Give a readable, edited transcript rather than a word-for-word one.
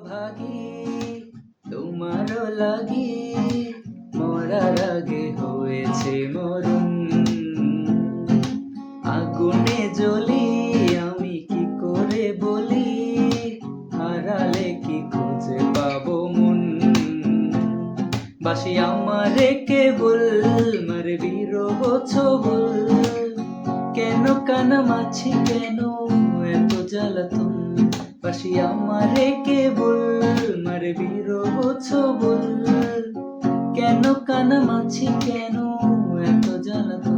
ভাগী তোমারও লাগি মরার আগে হয়েছে মরণ। আগুনে জ্বলি আমি কি করে বলি, হারালে কি খুঁজে পাবো মন। বাসি আমারে কেবল মারে বিরহ ছবল, কেন কানামাছি কেন এত জ্বালাতন। বাসি আমারে কেবল মারে বিরহ ছবল, কেন কানামাছি কেন এত জ্বালাতন।